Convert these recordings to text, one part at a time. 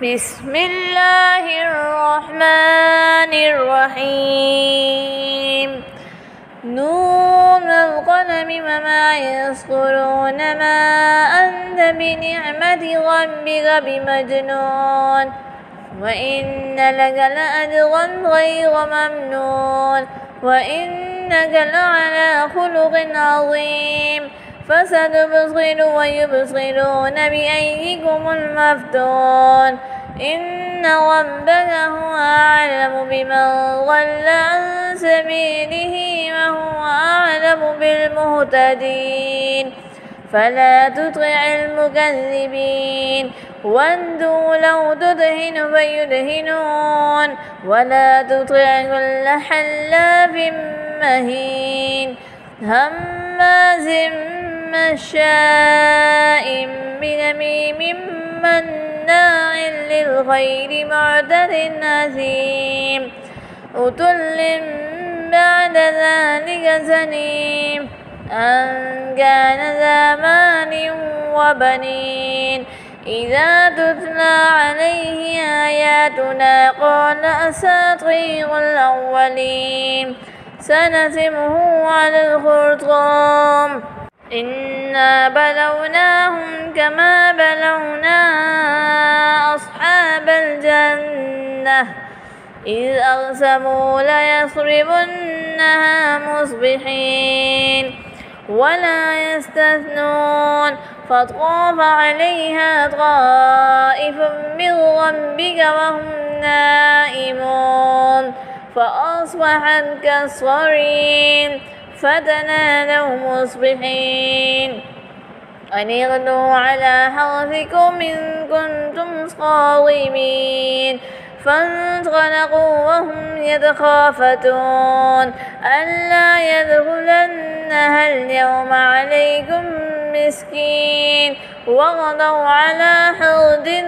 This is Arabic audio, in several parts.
بسم الله الرحمن الرحيم نون القلم وما يسطرون ما أنت بنعمة ربك بمجنون وإن لك لأجرا غير ممنون وإنك لعلى خلق عظيم فستبصر ويبصرون بأيكم المفتون إن ربك هو أعلم بمن ضل عن سبيله وهو أعلم بالمهتدين فلا تطع المكذبين ودوا لو تدهن فيدهنون ولا تطع كل حلاف مهين هماز مشاء بنميم مناع للخير معتد أثيم عتل بعد ذلك زنيم أن كان ذا مال وبنين إذا تتلى عليه آياتنا قال أساطير الأولين سنسمه على الخرطوم إنا بلوناهم كما بلونا أصحاب الجنة إذ أقسموا ليصرمنها مصبحين ولا يستثنون فطاف عليها طائف من ربك وهم نائمون فأصبحت كالصريم فتنادوا مصبحين أن اغدوا على حرثكم إن كنتم صارمين فانطلقوا وهم يتخافتون ألا يدخلنها اليوم عليكم مسكين وغدوا على حرد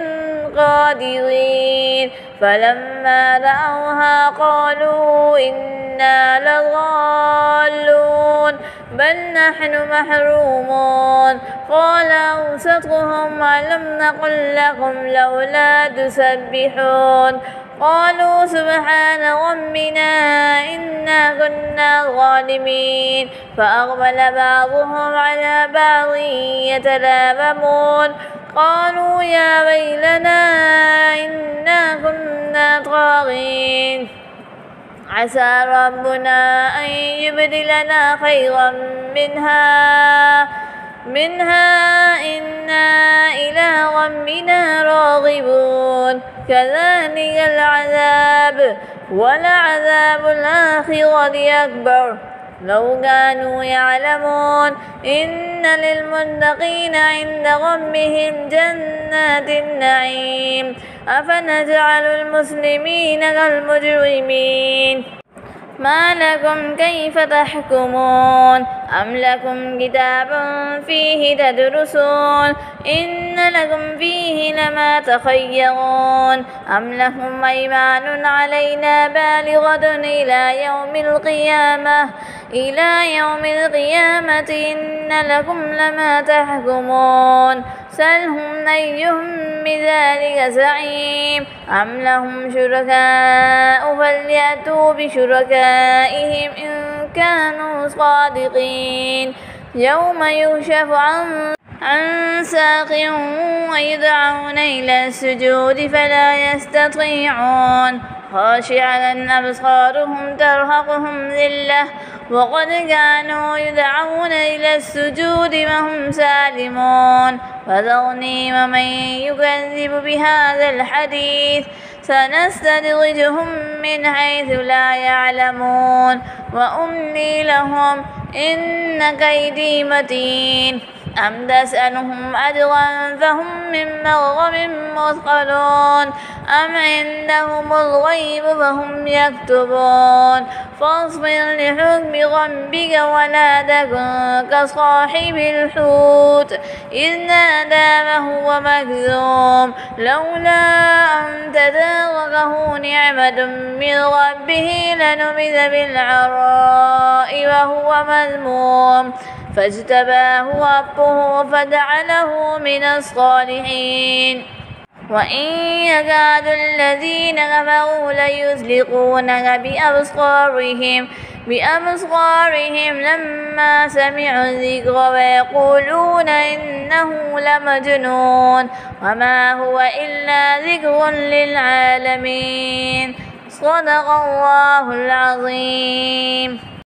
قادرين فلما رأوها قالوا إنا لضالون بل نحن محرومون قال أوسطهم ألم نقل لكم لولا تسبحون قالوا سبحان ربنا إنا كنا ظالمين فأقبل بعضهم على بعض يتلاومون قالوا يا ويلنا إنا كنا طاغين عسى ربنا أن يبدلنا خيرا منها إنا إلى ربنا راغبون كذلك العذاب ولعذاب الآخرة أكبر لو كانوا يعلمون إن للمتقين عند ربهم جنات النعيم أفنجعل المسلمين كالمجرمين ما لكم كيف تحكمون أم لكم كتاب فيه تدرسون إن لكم فيه لما تخيرون أم لهم أيمان علينا بالغة إلى يوم القيامة إن لكم لما تحكمون سلهم أيهم بذلك زعيم أم لهم شركاء فليأتوا بشركائهم إن كانوا صادقين يوم يكشف عن ساق ويدعون إلى السجود فلا يستطيعون خاشعة أبصارهم ترهقهم ذلة وقد كانوا يدعون إلى السجود وهم سالمون فذرني ومن يكذب بهذا الحديث سنستدرجهم من حيث لا يعلمون وأملي لهم إن كيدي متين أم تسألهم أجرا فهم من مغرم مثقلون أم عندهم الغيب فهم يكتبون فاصبر لحكم ربك ولا تكن كصاحب الحوت إذ نادى وهو مكذوم لولا أن تداركه نعمة من ربه لنبذ بالعراء وهو مذموم فاجتباه ربه فجعله من الصالحين وإن يكاد الذين كفروا ليزلقونك بأبصارهم لما سمعوا الذكر ويقولون إنه لمجنون وما هو إلا ذكر للعالمين. صدق الله العظيم.